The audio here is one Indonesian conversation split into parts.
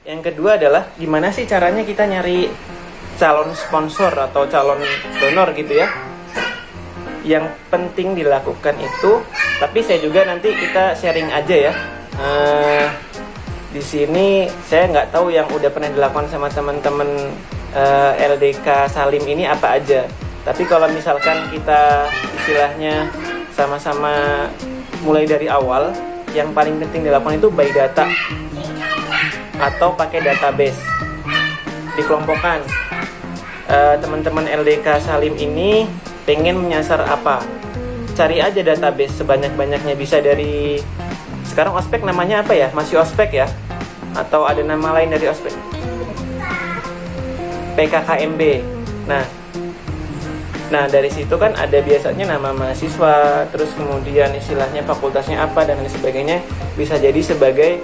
Yang kedua adalah gimana sih caranya kita nyari calon sponsor atau calon donor gitu ya. Yang penting dilakukan itu, tapi saya juga nanti kita sharing aja ya. Di sini saya nggak tahu yang udah pernah dilakukan sama teman-teman LDK Salim ini apa aja. Tapi kalau misalkan kita istilahnya sama-sama mulai dari awal, yang paling penting dilakukan itu by data atau pakai database. Dikelompokkan. Teman-teman LDK Salim ini pengen menyasar apa? Cari aja database sebanyak-banyaknya, bisa dari sekarang ospek namanya apa ya? Masih ospek ya? Atau ada nama lain dari ospek? PKKMB. Nah dari situ kan ada biasanya nama mahasiswa, terus kemudian istilahnya fakultasnya apa dan lain sebagainya, bisa jadi sebagai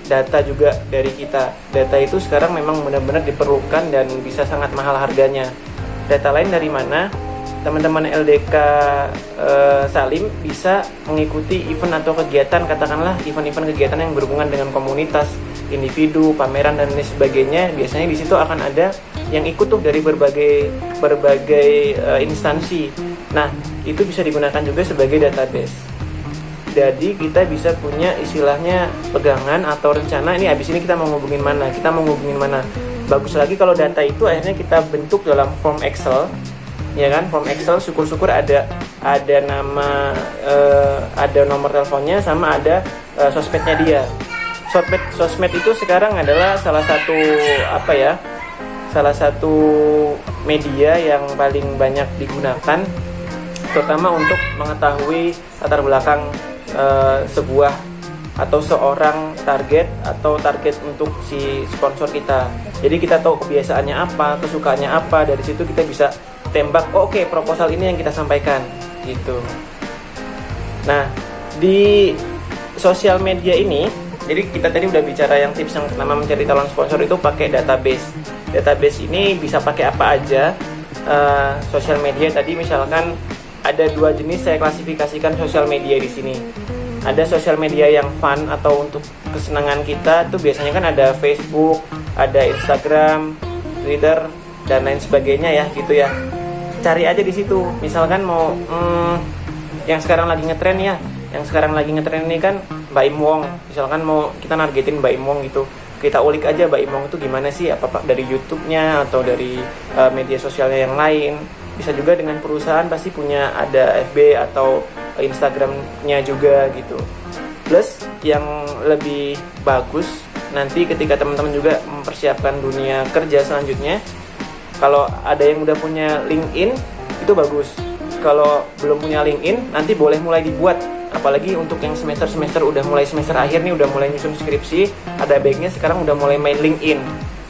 data juga dari kita. Data itu sekarang memang benar-benar diperlukan dan bisa sangat mahal harganya. Data lain dari mana? Teman-teman LDK Salim bisa mengikuti event atau kegiatan, katakanlah event-event kegiatan yang berhubungan dengan komunitas, individu, pameran dan lain sebagainya. Biasanya di situ akan ada yang ikut tuh dari berbagai instansi. Nah, itu bisa digunakan juga sebagai database. Jadi kita bisa punya istilahnya pegangan atau rencana, ini abis ini kita mau ngubungin mana, Bagus lagi kalau data itu akhirnya kita bentuk dalam form Excel, ya kan? Form Excel, syukur-syukur ada nama, ada nomor teleponnya, sama ada sosmednya dia. Sosmed itu sekarang adalah salah satu media yang paling banyak digunakan, terutama untuk mengetahui latar belakang sebuah atau seorang target untuk si sponsor kita. Jadi kita tahu kebiasaannya apa, kesukaannya apa, dari situ kita bisa tembak, oke, proposal ini yang kita sampaikan gitu. Nah, di sosial media ini, jadi kita tadi udah bicara yang tips yang pertama mencari calon sponsor itu pakai database. Database ini bisa pakai apa aja. Sosial media tadi misalkan ada 2 jenis saya klasifikasikan sosial media di sini. Ada sosial media yang fun atau untuk kesenangan kita, tuh biasanya kan ada Facebook, ada Instagram, Twitter dan lain sebagainya ya, gitu ya. Cari aja di situ. Misalkan mau yang sekarang lagi ngetren ya. Yang sekarang lagi ngetren ini kan Mbak Im Wong. Misalkan mau kita nargetin Mbak Im Wong gitu. Kita ulik aja Mbak Im Wong itu gimana sih, apa dari YouTube-nya atau dari media sosialnya yang lain. Bisa juga dengan perusahaan, pasti punya ada FB atau Instagram-nya juga gitu. Plus yang lebih bagus nanti ketika teman-teman juga mempersiapkan dunia kerja selanjutnya, kalau ada yang udah punya LinkedIn itu bagus. Kalau belum punya LinkedIn nanti boleh mulai dibuat. Apalagi untuk yang semester udah mulai semester akhir nih, udah mulai nyusun skripsi, ada baiknya sekarang udah mulai main LinkedIn.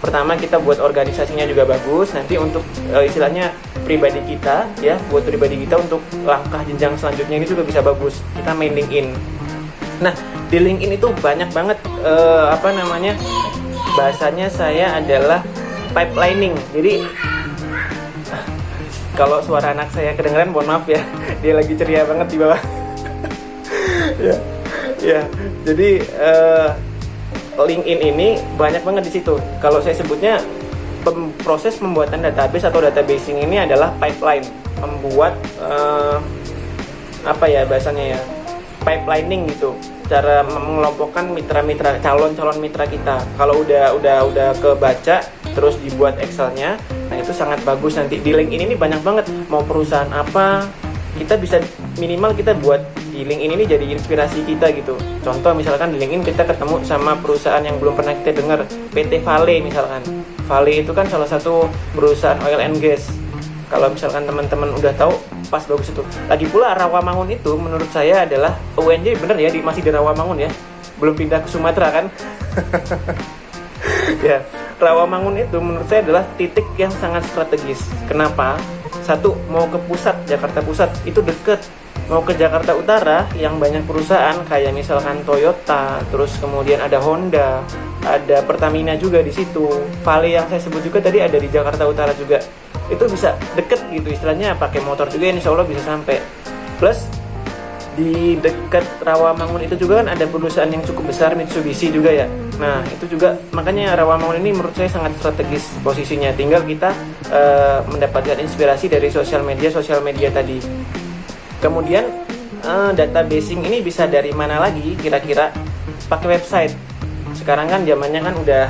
Pertama kita buat organisasinya juga bagus, nanti untuk istilahnya pribadi kita ya, buat pribadi kita untuk langkah jenjang selanjutnya ini juga bisa bagus. Kita main LinkedIn. Nah, di LinkedIn itu banyak banget bahasanya saya adalah pipelining. Jadi kalau suara anak saya kedengeran mohon maaf ya, dia lagi ceria banget di bawah. ya. Jadi LinkedIn ini banyak banget di situ. Kalau saya sebutnya proses pembuatan database atau databasing ini adalah pipeline, membuat bahasanya ya, pipelining gitu. Cara mengelompokkan mitra-mitra, calon-calon mitra kita. Kalau udah kebaca, terus dibuat Excelnya, nah itu sangat bagus. Nanti di LinkedIn ini banyak banget, mau perusahaan apa, kita bisa minimal kita buat di LinkedIn ini jadi inspirasi kita gitu. Contoh misalkan di LinkedIn kita ketemu sama perusahaan yang belum pernah kita dengar, PT Vale misalkan. Vale itu kan salah satu perusahaan oil and gas. Kalau misalkan teman-teman udah tahu, pas bagus itu. Lagi pula Rawamangun itu menurut saya adalah UNJ, bener ya, masih di Rawamangun ya, belum pindah ke Sumatera kan. Ya, Rawamangun itu menurut saya adalah titik yang sangat strategis. Kenapa? Satu, mau ke pusat, Jakarta Pusat itu deket. Mau ke Jakarta Utara yang banyak perusahaan kayak misalkan Toyota, terus kemudian ada Honda, ada Pertamina juga di situ. Vale yang saya sebut juga tadi ada di Jakarta Utara juga. Itu bisa deket gitu, istilahnya pakai motor juga insya Allah bisa sampai. Plus di dekat Rawamangun itu juga kan ada perusahaan yang cukup besar, Mitsubishi juga ya. Nah itu juga makanya Rawamangun ini menurut saya sangat strategis posisinya. Tinggal kita mendapatkan inspirasi dari sosial media tadi. Kemudian databasing ini bisa dari mana lagi? Kira-kira pakai website. Sekarang kan zamannya kan udah,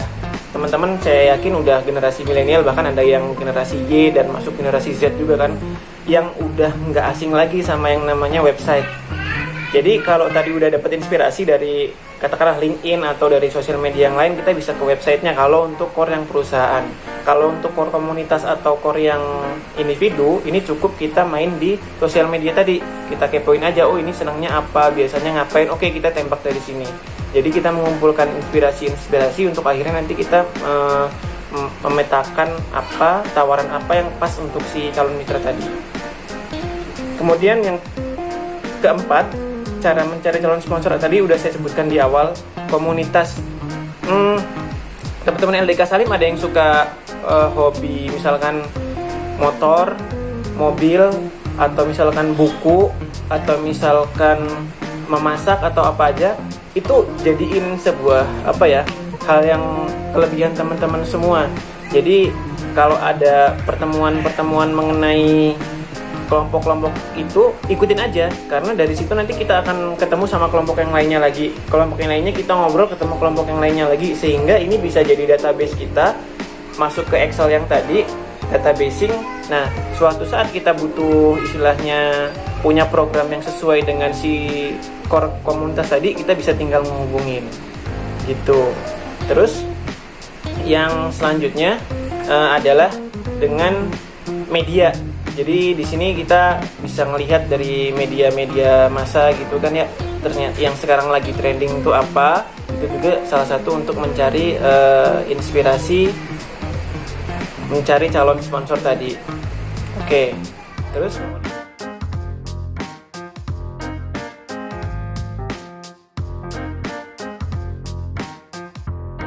teman-teman saya yakin udah generasi milenial, bahkan ada yang generasi Y dan masuk generasi Z juga kan, yang udah nggak asing lagi sama yang namanya website. Jadi kalau tadi udah dapat inspirasi dari katakanlah LinkedIn atau dari sosial media yang lain, kita bisa ke websitenya kalau untuk core yang perusahaan. Kalau untuk core komunitas atau core yang individu, ini cukup kita main di sosial media tadi. Kita kepoin aja, oh ini senangnya apa, biasanya ngapain, oke kita tembak dari sini. Jadi kita mengumpulkan inspirasi untuk akhirnya nanti kita memetakan apa, tawaran apa yang pas untuk si calon mitra tadi. Kemudian yang keempat, cara mencari calon sponsor tadi udah saya sebutkan di awal, komunitas. Teman-teman LDK Salim ada yang suka hobi misalkan motor, mobil, atau misalkan buku, atau misalkan memasak atau apa aja, itu jadiin sebuah hal yang kelebihan teman-teman semua. Jadi kalau ada pertemuan mengenai kelompok-kelompok itu, ikutin aja, karena dari situ nanti kita akan ketemu sama kelompok yang lainnya lagi. Kelompok yang lainnya kita ngobrol, ketemu kelompok yang lainnya lagi, sehingga ini bisa jadi database kita, masuk ke Excel yang tadi, databasing. Nah, suatu saat kita butuh istilahnya punya program yang sesuai dengan si core komunitas tadi, kita bisa tinggal menghubungin gitu. Terus yang selanjutnya adalah dengan media. Jadi di sini kita bisa melihat dari media-media massa gitu kan ya, ternyata yang sekarang lagi trending itu apa. Itu juga salah satu untuk mencari inspirasi, mencari calon sponsor tadi. Oke, terus